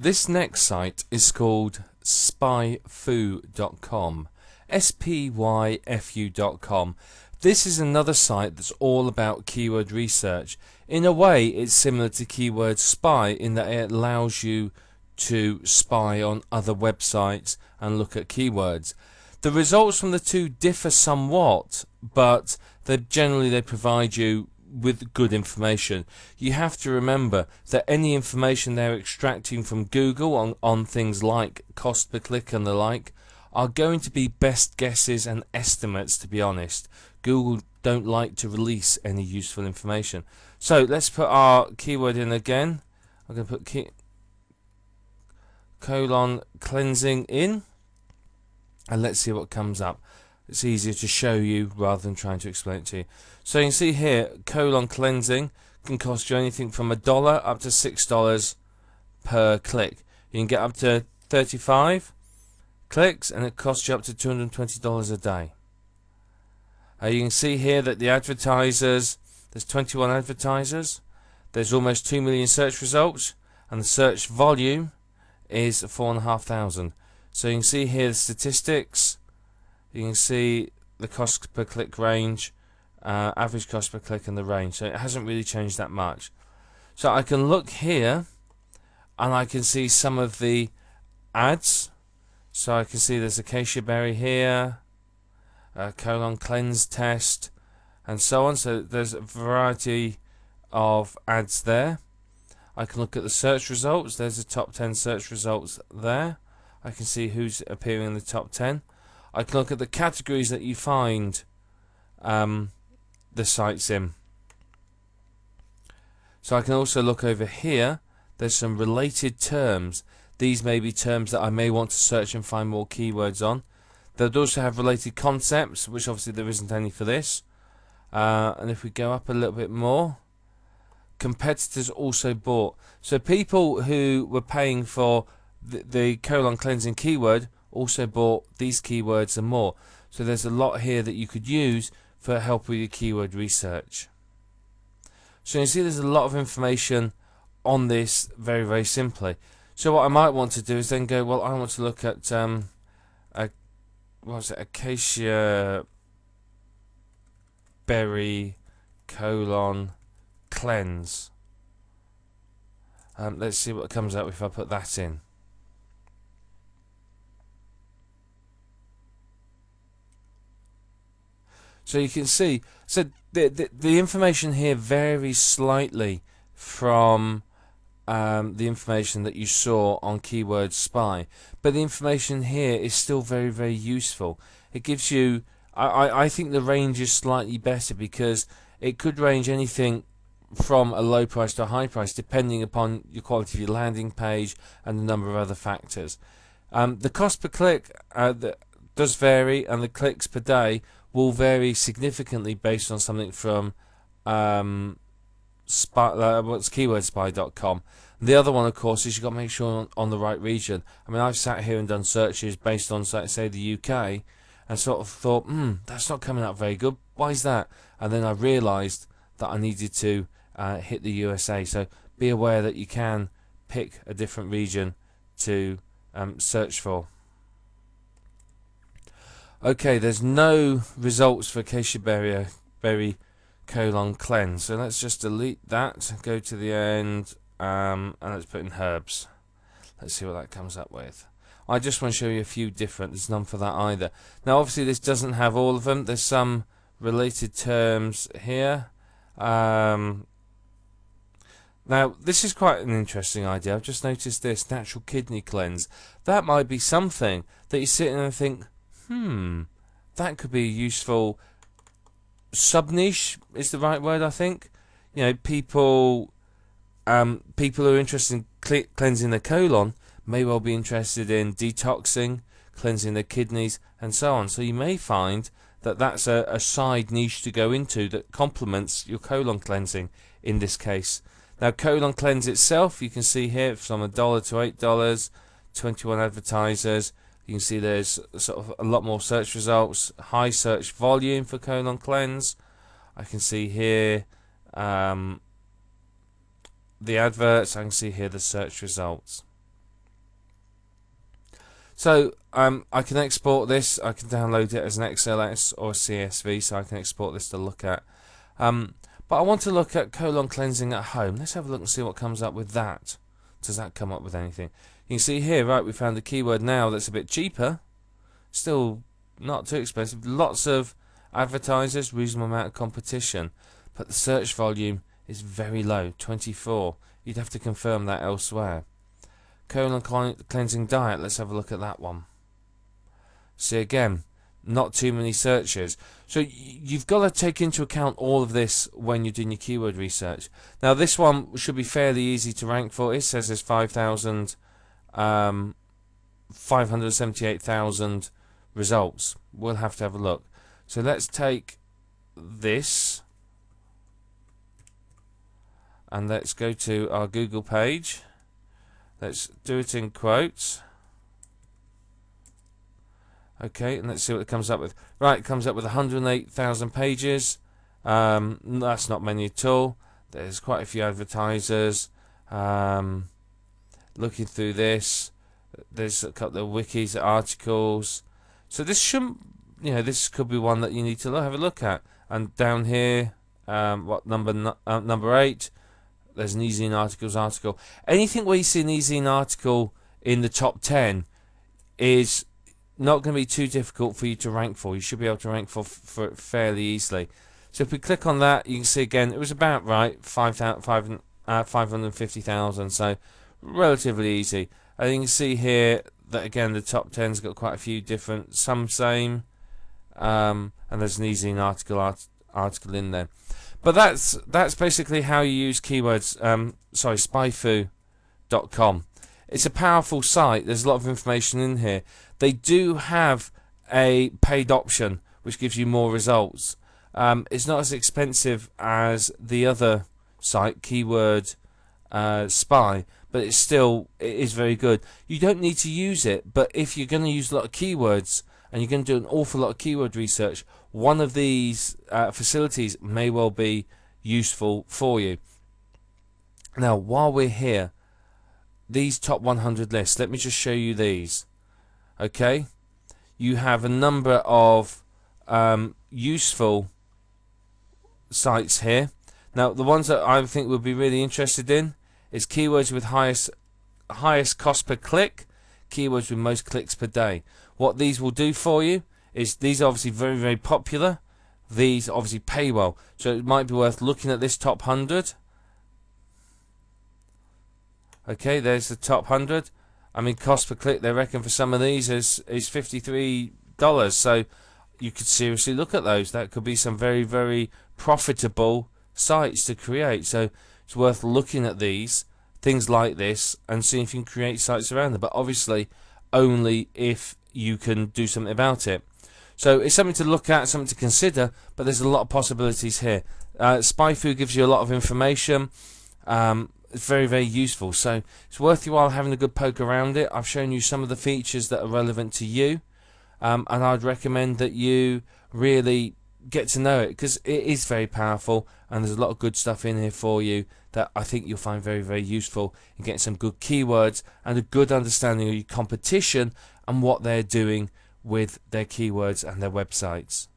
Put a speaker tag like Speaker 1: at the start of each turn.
Speaker 1: This next site is called spyfu.com. spyfu.com. This is another site that's all about keyword research. In a way, it's similar to Keyword Spy in that it allows you to spy on other websites and look at keywords. The results from the two differ somewhat, but they provide you with good information. You have to remember that any information they're extracting from Google on things like cost per click and the like are going to be best guesses and estimates, to be honest. Google don't like to release any useful information. So let's put our keyword in again. I'm going to put colon cleansing in, and let's see what comes up. It's easier to show you rather than trying to explain it to you. So you can see here, colon cleansing can cost you anything from $1 up to $6 per click. You can get up to 35 clicks, and it costs you up to $220 a day. You can see here that the advertisers, there's 21 advertisers, there's almost 2 million search results, and the search volume is 4,500. So you can see here the statistics, you can see the cost per click range, average cost per click, and the range. So it hasn't really changed that much. So I can look here and I can see some of the ads. So I can see there's acacia berry here, colon cleanse test, and so on. So there's a variety of ads there. I can look at the search results. There's the top 10 search results there. I can see who's appearing in the top 10. I can look at the categories that you find the sites in. So I can also look over here. There's some related terms. These may be terms that I may want to search and find more keywords on. They'll also have related concepts, which obviously there isn't any for this. And if we go up a little bit more, competitors also bought. So people who were paying for the colon cleansing keyword also bought these keywords and more. So there's a lot here that you could use for help with your keyword research. So you see there's a lot of information on this very, very simply. So what I might want to do is then go, well, I want to look at acacia berry colon cleanse. Let's see what comes up if I put that in. So you can see, so the information here varies slightly from the information that you saw on Keyword Spy, but the information here is still very, very useful. It gives you, I think the range is slightly better because it could range anything from a low price to a high price depending upon your quality of your landing page and a number of other factors. The cost per click does vary, and the clicks per day will vary significantly based on something from keywordspy.com. The other one, of course, is you've got to make sure on the right region. I mean, I've sat here and done searches based on, say, the UK, and sort of thought, that's not coming up very good. Why is that? And then I realised that I needed to hit the USA. So be aware that you can pick a different region to search for. Okay, there's no results for acacia berry colon cleanse. So let's just delete that, go to the end, and let's put in herbs. Let's see what that comes up with. I just want to show you a few different. There's none for that either. Now, obviously, this doesn't have all of them. There's some related terms here. Now, this is quite an interesting idea. I've just noticed this, natural kidney cleanse. That might be something that you sit in and think, that could be a useful sub-niche is the right word, I think. You know, people who are interested in cleansing their colon may well be interested in detoxing, cleansing their kidneys, and so on. So you may find that that's a side niche to go into that complements your colon cleansing in this case. Now, colon cleanse itself, you can see here from $1 to $8, 21 advertisers. You can see there's sort of a lot more search results, high search volume for colon cleanse. I can see here the adverts. I can see here the search results. So I can export this. I can download it as an XLS or CSV, so I can export this to look at. But I want to look at colon cleansing at home. Let's have a look and see what comes up with that. Does that come up with anything? You can see here, right, we found a keyword now that's a bit cheaper. Still not too expensive. Lots of advertisers, reasonable amount of competition. But the search volume is very low, 24. You'd have to confirm that elsewhere. Colon cleansing diet, let's have a look at that one. See again, not too many searches. So you've got to take into account all of this when you're doing your keyword research. Now this one should be fairly easy to rank for. It says there's 578,000 results. We'll have to have a look. So let's take this and let's go to our Google page. Let's do it in quotes. Okay, and let's see what it comes up with. Right, it comes up with 108,000 pages. That's not many at all. There's quite a few advertisers. Looking through this, there's a couple of wikis, articles. So this shouldn't, this could be one that you need to have a look at. And down here, what number 8? There's an ezine articles article. Anything where you see an ezine article in the top 10 is not going to be too difficult for you to rank for. You should be able to rank for it fairly easily. So if we click on that, you can see again it was about right 550,000. So relatively easy. And you can see here that again the top 10's got quite a few different, some same, and there's an ezine article in there. But that's basically how you use keywords. Spyfu.com. It's a powerful site. There's a lot of information in here. They do have a paid option which gives you more results. It's not as expensive as the other site, Keyword Spy, but it is very good. You don't need to use it, but if you're going to use a lot of keywords and you're going to do an awful lot of keyword research, one of these facilities may well be useful for you. Now, while we're here, these top 100 lists, let me just show you these. Okay, you have a number of useful sites here. Now, the ones that I think we'll be really interested in is keywords with highest cost per click, keywords with most clicks per day. What these will do for you is, these are obviously very, very popular. These obviously pay well, so it might be worth looking at this top 100. Okay, there's the top 100. I mean, cost per click, they reckon for some of these is $53. So you could seriously look at those. That could be some very, very profitable sites to create. So it's worth looking at these, things like this, and seeing if you can create sites around them. But obviously, only if you can do something about it. So it's something to look at, something to consider, but there's a lot of possibilities here. Spyfu gives you a lot of information. It's very, very useful. So it's worth your while having a good poke around it. I've shown you some of the features that are relevant to you. And I'd recommend that you really get to know it, because it is very powerful and there's a lot of good stuff in here for you that I think you'll find very, very useful in getting some good keywords and a good understanding of your competition and what they're doing with their keywords and their websites.